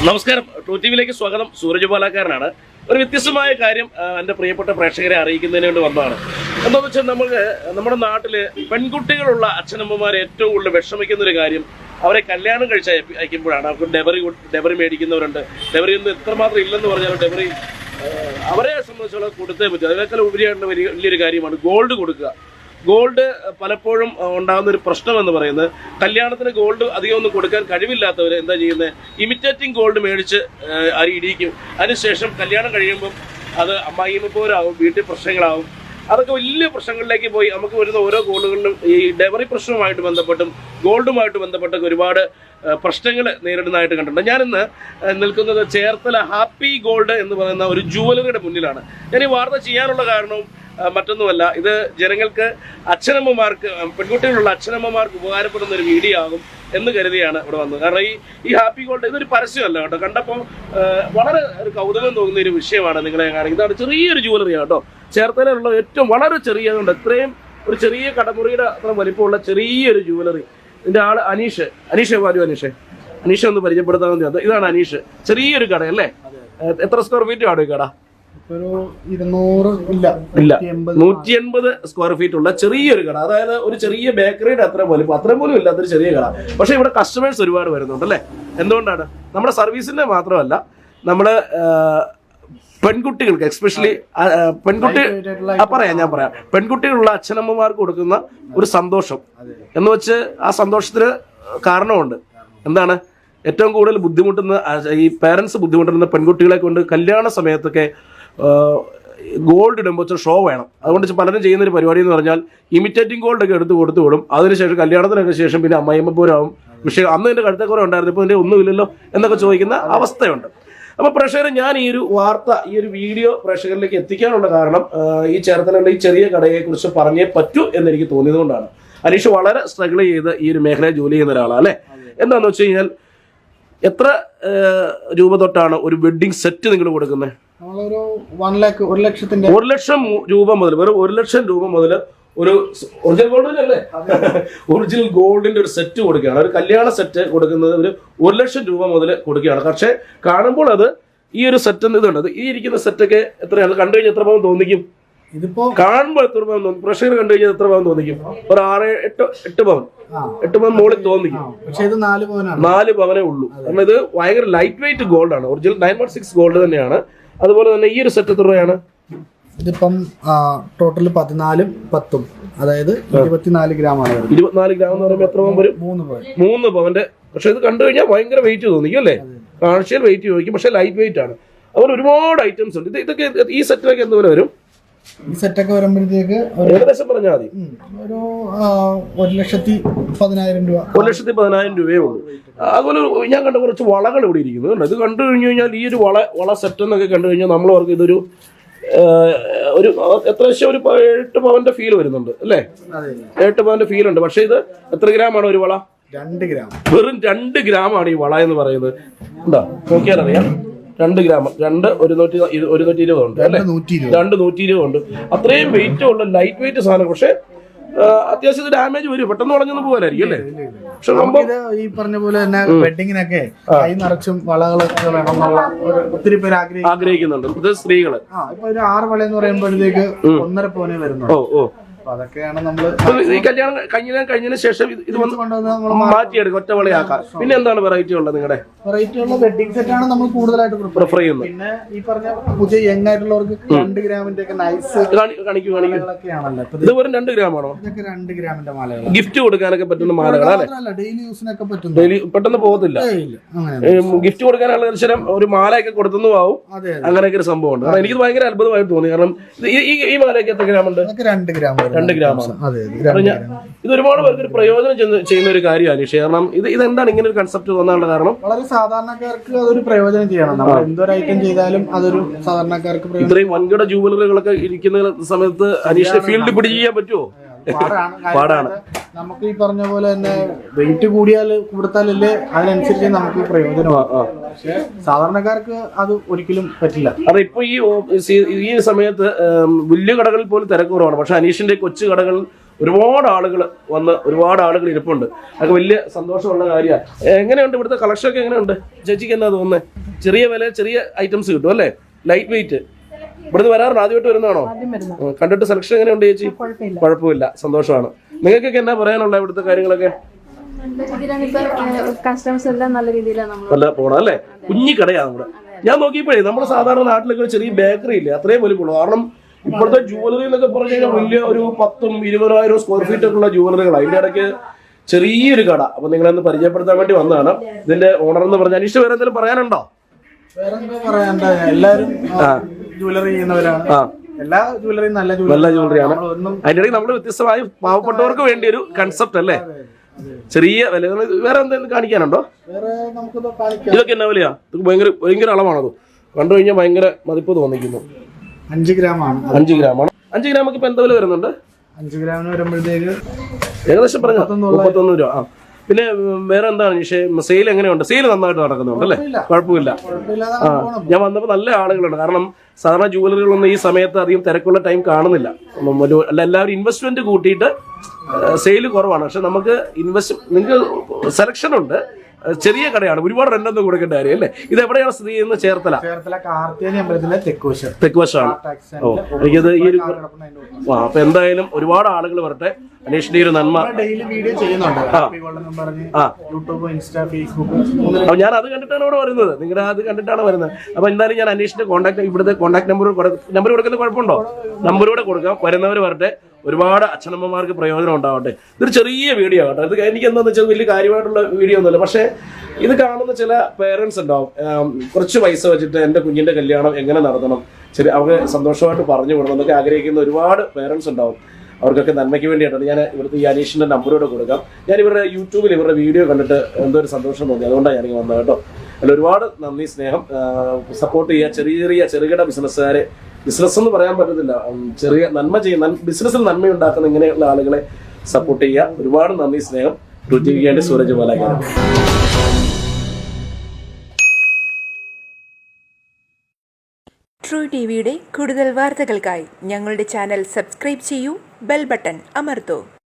നമസ്കാരം. ട്രൂ ടിവിയിലേക്ക് സ്വാഗതം. സൂരജ് പാലക്കാരനാണ്. ഒരു വ്യത്യസ്തമായ കാര്യം എൻ്റെ പ്രിയപ്പെട്ട പ്രേക്ഷകരെ അറിയിക്കുന്നതിന് വേണ്ടി വന്നതാണ്. എന്താണെന്ന് വെച്ചാൽ നമ്മുടെ നാട്ടിൽ പെൺകുട്ടികളുള്ള അച്ഛനമ്മമാർ ഏറ്റവും കൂടുതൽ വിഷമിക്കുന്ന ഒരു കാര്യം അവരെ കല്യാണം കഴിച്ച് അയക്കുമ്പോഴാണ്. അവർക്ക് ഡെബറി മേടിക്കുന്നവരുണ്ട്. ഡെബറി ഒന്നും എത്രമാത്രം ഇല്ലെന്ന് പറഞ്ഞാലും ഡെബറി അവരെ സംബന്ധിച്ചുള്ള കൊടുത്തേ പറ്റും. അതിനേക്കാൾ ഉപരിയായിട്ടുള്ള വലിയൊരു കാര്യമാണ് ഗോൾഡ് കൊടുക്കുക. ഗോൾഡ് പലപ്പോഴും ഉണ്ടാകുന്ന ഒരു പ്രശ്നം എന്ന് പറയുന്നത്, കല്യാണത്തിന് ഗോൾഡ് അധികം ഒന്നും കൊടുക്കാൻ കഴിവില്ലാത്തവർ എന്താ ചെയ്യുന്നത്, ഇമിറ്റേറ്റിംഗ് ഗോൾഡ് മേടിച്ച് അരി ഇടിക്കും. അതിനുശേഷം കല്യാണം കഴിയുമ്പം അത് അമ്മായിയമ്മപ്പോരാകും, വീട്ടിൽ പ്രശ്നങ്ങളാവും. അതൊക്കെ വലിയ പ്രശ്നങ്ങളിലേക്ക് പോയി നമുക്ക് വരുന്ന ഓരോ ഗോൾഡുകളിലും ഈ ഡെബറി പ്രശ്നവുമായിട്ട് ബന്ധപ്പെട്ടും ഗോൾഡുമായിട്ട് ബന്ധപ്പെട്ടൊക്കെ ഒരുപാട് പ്രശ്നങ്ങൾ നേരിടുന്നതായിട്ട് കണ്ടിട്ടുണ്ട്. ഞാനിന്ന് നിൽക്കുന്നത് ചേർത്തല ഹാപ്പി ഗോൾഡ് എന്ന് പറയുന്ന ഒരു ജുവലറിയുടെ മുന്നിലാണ്. ഞാൻ ഈ വാർത്ത ചെയ്യാനുള്ള കാരണവും മറ്റൊന്നുമല്ല, ഇത് ജനങ്ങൾക്ക് അച്ഛനമ്മമാർക്ക്, പെൺകുട്ടികളുള്ള അച്ഛനമ്മമാർക്ക് ഉപകാരപ്പെടുന്ന ഒരു വീഡിയോ ആകും എന്ന് കരുതിയാണ് ഇവിടെ വന്നത്. കാരണം ഈ ഹാപ്പി ഗോൾഡ് ഇതൊരു പരസ്യമല്ല കേട്ടോ. കണ്ടപ്പോൾ വളരെ ഒരു കൗതുകം തോന്നുന്ന ഒരു വിഷയമാണ് നിങ്ങളെ കാണിക്കുന്നത്. ഇതാണ് ചെറിയൊരു ജുവലറിയാണ് കേട്ടോ. ചേർത്തലയിലുള്ള ഏറ്റവും വളരെ ചെറിയതുകൊണ്ട് ഇത്രയും ഒരു ചെറിയ കടമുറിയുടെ അത്ര വലിപ്പമുള്ള ചെറിയൊരു ജുവലറി. ഇതിൻ്റെ ആള് അനീഷ് വാലു. അനീഷ് ഒന്ന് പരിചയപ്പെടുത്താൻ വേണ്ടി. ഇതാണ് അനീഷ്. ചെറിയൊരു കട അല്ലേ? എത്ര സ്ക്വയർ ഫീറ്റ് ആണ് ഈ കട? 180 സ്ക്വയർ ഫീറ്റ് ഉള്ള ചെറിയൊരു കട. അതായത് ഒരു ചെറിയ ബേക്കറിയുടെ അത്രയും പോലും ഇല്ലാത്തൊരു ചെറിയ കട. പക്ഷെ ഇവിടെ കസ്റ്റമേഴ്സ് ഒരുപാട് വരുന്നുണ്ട് അല്ലേ? എന്തുകൊണ്ടാണ്? നമ്മുടെ സർവീസിന്റെ മാത്രമല്ല, നമ്മള് പെൺകുട്ടികൾക്ക് എക്സ്പെഷ്യലി ഞാൻ പറയാം പെൺകുട്ടികളുള്ള അച്ഛനമ്മമാർക്ക് കൊടുക്കുന്ന ഒരു സന്തോഷം എന്ന് വെച്ച് ആ സന്തോഷത്തിന് കാരണമുണ്ട്. എന്താണ്? ഏറ്റവും കൂടുതൽ ഈ പേരൻസ് ബുദ്ധിമുട്ടുന്ന പെൺകുട്ടികളെ കൊണ്ട് കല്യാണ സമയത്തൊക്കെ ഗോൾഡ് ഇടുമ്പോൾ വെച്ചാൽ ഷോ വേണം. അതുകൊണ്ട് പലരും ചെയ്യുന്നൊരു പരിപാടി എന്ന് പറഞ്ഞാൽ ഇമിറ്റേറ്റിംഗ് ഗോൾഡ് ഒക്കെ എടുത്ത് കൊടുത്തു വിടും. അതിനുശേഷം കല്യാണത്തിനൊക്കെ ശേഷം പിന്നെ അമ്മായിയമ്മപ്പോരാവും. വിഷയം അന്ന് എൻ്റെ കഴുത്തക്കുറ ഉണ്ടായിരുന്നു, ഇപ്പോൾ എൻ്റെ ഒന്നുമില്ലല്ലോ എന്നൊക്കെ ചോദിക്കുന്ന അവസ്ഥയുണ്ട്. അപ്പോൾ പ്രേക്ഷകരെ, ഞാൻ ഈ ഒരു വാർത്ത, ഈ ഒരു വീഡിയോ പ്രേക്ഷകരിലേക്ക് എത്തിക്കാനുള്ള കാരണം ഈ ചേർത്തലയുടെ ഈ ചെറിയ കടയെക്കുറിച്ച് പറഞ്ഞേ പറ്റൂ എന്നെനിക്ക് തോന്നിയതുകൊണ്ടാണ്. അനീഷ് വളരെ സ്ട്രഗിൾ ചെയ്ത് ഈ ഒരു മേഖലയിൽ ജോലി ചെയ്യുന്ന ഒരാളാണ് അല്ലേ? എന്താണെന്ന് വെച്ച് കഴിഞ്ഞാൽ എത്ര രൂപ തൊട്ടാണ് ഒരു വെഡ്ഡിംഗ് സെറ്റ് നിങ്ങൾ കൊടുക്കുന്നത്? നമ്മളൊരു 1 ലക്ഷത്തിന്റെ 1 ലക്ഷം രൂപ മുതൽ, വെറും 1 ലക്ഷം രൂപ മുതൽ ഒരു ഒറിജിനൽ ഗോൾഡിന്റെ അല്ലേ, ഒറിജിനൽ ഗോൾഡിന്റെ ഒരു സെറ്റ് കൊടുക്കുകയാണ്. ഒരു കല്യാണ സെറ്റ് കൊടുക്കുന്നത് ഒരു 1 ലക്ഷം രൂപ മുതൽ കൊടുക്കുകയാണ്. പക്ഷെ കാണുമ്പോൾ അത് ഈ ഒരു സെറ്റ് ഇതുണ്ട്. ഈ ഇരിക്കുന്ന സെറ്റൊക്കെ എത്രയാണ്? കണ്ടു കഴിഞ്ഞാൽ എത്ര പവൻ തോന്നിക്കും? ഇതിപ്പോ കാണുമ്പോൾ എത്ര പവൻ തോന്നും? പ്രഷർ കണ്ടു കഴിഞ്ഞാൽ എത്ര പവൻ തോന്നിക്കും? ഒരു 8 പവൻ മുകളിൽ തോന്നിക്കും. പക്ഷെ ഇത് 4 പവനേ ഉള്ളൂ. കാരണം ഇത് ഭയങ്കര ലൈറ്റ് വെയിറ്റ് ഗോൾഡ് ആണ്. ഒറിജിനൽ 916 ഗോൾഡ് തന്നെയാണ്. അതുപോലെ തന്നെ ഈ ഒരു സെറ്റ് എത്ര രൂപയാണ്? ഇതിപ്പം ടോട്ടൽ 14 10, അതായത് 24 ഗ്രാമാണ്. 24 ഗ്രാം എന്ന് പറയുമ്പോൾ എത്ര പവൻ വരും? 3 പവന്റെ. പക്ഷെ ഇത് കണ്ടു കഴിഞ്ഞാൽ ഭയങ്കര വെയിറ്റ് തോന്നിക്കും അല്ലേ? കാഴ്ചയിൽ വെയിറ്റ് ചോദിക്കും, പക്ഷെ ലൈറ്റ് വെയിറ്റ് ആണ്. അതുപോലെ ഒരുപാട് ഐറ്റംസ് ഉണ്ട്. ഇതൊക്കെ ഈ സെറ്റിലൊക്കെ എന്തുപോലെ വരും? ഈ സെറ്റൊക്കെ വരുമ്പോഴത്തേക്ക് ഏകദേശം പറഞ്ഞാൽ മതി ഒരു 1,10,000 രൂപ. 1,10,000 രൂപയേ ഉള്ളൂ. അതുപോലെ ഞാൻ കണ്ട കുറച്ച് വളകൾ ഇവിടെ ഇരിക്കുന്നു. ഇത് കണ്ടു കഴിഞ്ഞു കഴിഞ്ഞാൽ ഈ ഒരു വള സെറ്റ് എന്നൊക്കെ കണ്ടു കഴിഞ്ഞാൽ നമ്മൾ അവർക്ക് ഇതൊരു എത്ര ഒരു 8 പവന്റെ ഫീൽ വരുന്നുണ്ട് അല്ലേ? 8 പവന്റെ ഫീൽ ഉണ്ട്. പക്ഷെ ഇത് എത്ര ഗ്രാമാണ് ഒരു വള? 2 ഗ്രാം. വെറും 2 ഗ്രാമാണ് ഈ വള എന്ന് പറയുന്നത്. എന്താ നോക്കിയാൽ അറിയാം. 2 ഗ്രാം, 120 ഉണ്ട് അല്ലെ? 120 ഉണ്ട്. അത്രയും വെയിറ്റ് ഉള്ള ലൈറ്റ് വെയിറ്റ് സാധനം. പക്ഷെ അത്യാവശ്യം ഇത് ഡാമേജ് വരും, പെട്ടെന്ന് ഉടഞ്ഞൊന്നും പോകാനായിരിക്കും അല്ലേ? പക്ഷെ ഈ പറഞ്ഞ പോലെ തന്നെ വെഡിങ്ങിനൊക്കെ കൈ നിറച്ചും വളകളൊക്കെ വേണമെന്നുള്ള ഒത്തിരി പേര് ആഗ്രഹിക്കുന്നുണ്ട്. ഇത് സ്ത്രീകള് ഇപ്പൊ ഒരു 6 വള എന്ന് പറയുമ്പോഴത്തേക്ക് 1.5 പവനെ വരുന്നുണ്ട്. അതൊക്കെയാണ് നമ്മള് ഈ കല്യാണം കഴിഞ്ഞതിന് ശേഷം ഇത് മാറ്റിയെടുക്കും, ഒറ്റ വളയാക്കാം. പിന്നെ എന്താണ് വെറൈറ്റി ഉള്ളത്? നിങ്ങളുടെ വെറൈറ്റി ഉള്ള വെഡിങ് സെറ്റ് ആണ് നമ്മൾ കൂടുതലായിട്ട് പ്രിഫർ ചെയ്യുന്നത്. പിന്നെ ഈ പറഞ്ഞ പുതിയ യങ് ആയിട്ടുള്ളവർക്ക് 2 ഗ്രാമിന്റെ ഒക്കെ നൈസ് കാണിക്കുകയാണല്ലോ. ഇത് വെറും 2 ഗ്രാമാണോ? ഇതൊക്കെ 2 ഗ്രാമിന്റെ മാലകൾ. ഗിഫ്റ്റ് കൊടുക്കാനൊക്കെ പറ്റുന്ന മാലകളാണ്. ഡെയിലി യൂസിനൊക്കെ പറ്റും. ഡെയിലി പെട്ടെന്ന് പോകത്തില്ല. ഗിഫ്റ്റ് കൊടുക്കാനുള്ള ദർശനം ഒരു മാലയൊക്കെ കൊടുത്തു ആവും. അങ്ങനെയൊക്കെ ഒരു സംഭവം ഉണ്ട്. എനിക്ക് ഭയങ്കര അത്ഭുതമായിട്ട് തോന്നി. കാരണം ഈ മാലയൊക്കെ എത്ര ഗ്രാമുണ്ട്? 2 ഗ്രാം. 2 ഗ്രാമാണ്. ഇത് ഒരുപാട് പേർക്ക് ഒരു പ്രയോജനം ചെയ്യുന്ന ഒരു കാര്യമാണ്. കാരണം ഇതെന്താണ് ഇങ്ങനെ ഒരു കൺസെപ്റ്റ് തോന്നാനുള്ള കാരണം? വളരെ സാധാരണക്കാർക്ക് അതൊരു പ്രയോജനം ചെയ്യണം. നമ്മൾ എന്തൊരു ഐറ്റം ചെയ്താലും അതൊരു സാധാരണക്കാർക്ക് ഇത്രയും വൻകിട ജൂവലറികളൊക്കെ ഇരിക്കുന്ന സമയത്ത് അനീഷിനെ ഫീൽഡ് പിടിച്ച് ചെയ്യാൻ പറ്റുമോ? പാടാണ്. നമുക്ക് ഈ പറഞ്ഞ പോലെ തന്നെ വെയിറ്റ് കൊടുത്താലല്ലേ അതിനനുസരിച്ച് നമുക്ക് പ്രയോജനമാകും. പക്ഷെ സാധാരണക്കാർക്ക് അത് ഒരിക്കലും പറ്റില്ല. അത് ഇപ്പൊ ഈ സമയത്ത് വലിയ കടകളിൽ പോലും തിരക്ക് കുറവാണ്. പക്ഷെ അനീഷിന്റെ കൊച്ചു കടകൾ ഒരുപാട് ആളുകൾ വന്ന് ഒരുപാട് ആളുകൾ ഇരിപ്പുണ്ട്. അതൊക്കെ വലിയ സന്തോഷമുള്ള കാര്യമാണ്. എങ്ങനെയുണ്ട് ഇവിടുത്തെ കളക്ഷൻ ഒക്കെ? എങ്ങനെയുണ്ട് ചേച്ചിക്ക്? എന്നാ തോന്നുന്നത്? ചെറിയ വില ചെറിയ ഐറ്റംസ് കിട്ടും അല്ലേ? Light weight. ഇവിടുന്ന് വരാറുണ്ട്? ആദ്യമായിട്ട് വരുന്നതാണോ? കണ്ടിട്ട് സെലക്ഷൻ എങ്ങനെയുണ്ട് ചേച്ചി? കുഴപ്പമില്ല, സന്തോഷമാണ്. നിങ്ങൾക്കൊക്കെ എന്നാ പറയാനുള്ള ഇവിടുത്തെ കാര്യങ്ങളൊക്കെ? കസ്റ്റമേഴ്സ് എല്ലാം നല്ല രീതിയിലാണ് നല്ല പോണം അല്ലേ? കുഞ്ഞി കടയാണ് നമ്മുടെ. ഞാൻ നോക്കിയപ്പോഴേ നമ്മുടെ സാധാരണ നാട്ടിലൊക്കെ ഒരു ചെറിയ ബേക്കറി ഇല്ലേ, അത്രയും വലിപ്പമുള്ളൂ. കാരണം ഇപ്പോഴത്തെ ജുവലറി എന്നൊക്കെ പറഞ്ഞു കഴിഞ്ഞാൽ വലിയ ഒരു 10,000-20,000 സ്ക്വയർ ഫീറ്റ് ഒക്കെ ഉള്ള ജുവലറികളാണ്. അതിന്റെ ഇടയ്ക്ക് ചെറിയൊരു കട. അപ്പൊ നിങ്ങളൊന്ന് പരിചയപ്പെടുത്താൻ വേണ്ടി വന്നതാണ്. ഇതിന്റെ ഓണർ എന്ന് പറഞ്ഞാൽ അനീഷ് വേറെ എന്തെങ്കിലും പറയാനുണ്ടോ? എല്ലാവരും ജുവലറി ചെയ്യുന്നവരാണ്. എല്ലാ ജുവലറിയും നല്ല ജുവലറിയാണ്. അതിന്റെ ഇടയ്ക്ക് നമ്മൾ വ്യത്യസ്തമായി പാവപ്പെട്ടവർക്ക് വേണ്ടി ഒരു കൺസെപ്റ്റ് അല്ലേ? ചെറിയ വില. വേറെ എന്തെങ്കിലും കാണിക്കാനുണ്ടോ? ഇതൊക്കെ എന്നാ വിലയാ? ഇത് ഭയങ്കര അളവാണത്. കണ്ടു കഴിഞ്ഞാൽ ഭയങ്കര മതിപ്പ് തോന്നിക്കുന്നു. 5 ഗ്രാമാണ്. 5 ഗ്രാമാണ്. 5 ഗ്രാമൊക്കെ ഇപ്പൊ എന്താ വില വരുന്നുണ്ട്? 5 ഗ്രാമിന് വരുമ്പോഴത്തേക്ക് ഏകദേശം പറഞ്ഞ 31 രൂപ. ആ പിന്നെ വേറെ എന്താണ് സെയിൽ എങ്ങനെയുണ്ട്? സെയിൽ നന്നായിട്ട് നടക്കുന്നുണ്ട് അല്ലേ? കുഴപ്പമില്ല. ആ ഞാൻ വന്നപ്പോൾ നല്ല ആളുകളുണ്ട്. കാരണം സാധാരണ ജുവലറികളൊന്നും ഈ സമയത്ത് അധികം തിരക്കുള്ള ടൈം കാണുന്നില്ല. എല്ലാവരും ഇൻവെസ്റ്റ്മെന്റ് കൂട്ടിയിട്ട് സെയിൽ കുറവാണ്. പക്ഷെ നമുക്ക് നിങ്ങൾക്ക് സെലക്ഷൻ ഉണ്ട്. ചെറിയ കടയാണ്, ഒരുപാട് റെന്റൊന്നും കൊടുക്കേണ്ട കാര്യം അല്ലേ? ഇത് എവിടെയാണ് സ്ഥിതി ചെയ്യുന്നത്? ചേർത്തല കാർത്തിയാനി അമ്പലത്തിലെ തെക്കുവശമാണ്. ഓ എനിക്കത് ഈ ഒരു അപ്പൊ എന്തായാലും ഒരുപാട് ആളുകൾ വരട്ടെ. അനീഷിന്റെ ഒരു നന്മ ഡെയിലി വീഡിയോ ചെയ്യുന്നുണ്ട്. YouTube, insta, Facebook. അപ്പൊ ഞാൻ അത് കണ്ടിട്ടാണ് ഇവിടെ വരുന്നത്. നിങ്ങളുടെ അത് കണ്ടിട്ടാണ് വരുന്നത്. അപ്പൊ എന്തായാലും ഞാൻ അനീഷിന്റെ ഇവിടുത്തെ കോൺടാക്ട് നമ്പർ കൊടുക്കുന്ന കുഴപ്പമുണ്ടോ? നമ്പറൂടെ കൊടുക്കാം. വരുന്നവർ വരട്ടെ. ഒരുപാട് അച്ഛനമ്മമാർക്ക് പ്രയോജനം ഉണ്ടാവട്ടെ. ഇതൊരു ചെറിയ വീഡിയോ ആകട്ടെ. ഇത് എനിക്ക് എന്താണെന്ന് വെച്ചാൽ വലിയ കാര്യമായിട്ടുള്ള വീഡിയോ ഒന്നുമല്ല. പക്ഷേ ഇത് കാണുന്ന ചില പേരൻസ് ഉണ്ടാവും, കുറച്ച് പൈസ വെച്ചിട്ട് എൻ്റെ കുഞ്ഞിൻ്റെ കല്യാണം എങ്ങനെ നടത്തണം, അവർക്ക് സന്തോഷമായിട്ട് പറഞ്ഞു വിടണം എന്നൊക്കെ ആഗ്രഹിക്കുന്ന ഒരുപാട് പേരൻസ് ഉണ്ടാവും. അവർക്കൊക്കെ നന്മയ്ക്ക് വേണ്ടിയിട്ടാണ് ഞാൻ ഇവിടുത്തെ ഈ അനീഷിൻ്റെ നമ്പറോടെ കൊടുക്കാം. ഞാൻ ഇവരുടെ യൂട്യൂബിൽ ഇവരുടെ വീഡിയോ കണ്ടിട്ട് എന്തോ ഒരു സന്തോഷം തോന്നി. അതുകൊണ്ടാണ് ഞാനിങ്ങനെ വന്നത് കേട്ടോ. അതിൽ ഒരുപാട് നന്ദി, സ്നേഹം. സപ്പോർട്ട് ചെയ്യുക ചെറുകിട ബിസിനസ്സുകാരെ. ബിസിനസ് എന്ന് പറയാൻ പറ്റത്തില്ല, ചെറിയ നന്മ ചെയ്യുന്ന ബിസിനസ്സിൽ നന്മയുണ്ടാക്കുന്ന ഇങ്ങനെയുള്ള ആളുകളെ സപ്പോർട്ട് ചെയ്യുക. ഒരുപാട് നന്ദി, സ്നേഹം. ട്രൂ ടി വിക്ക് വേണ്ടി സൂരജ് പാലക്കാർ. ട്രൂ ടി വിയുടെ കൂടുതൽ വാർത്തകൾക്കായി ഞങ്ങളുടെ ചാനൽ സബ്സ്ക്രൈബ് ചെയ്യൂ, ബെൽ ബട്ടൺ അമർത്തൂ.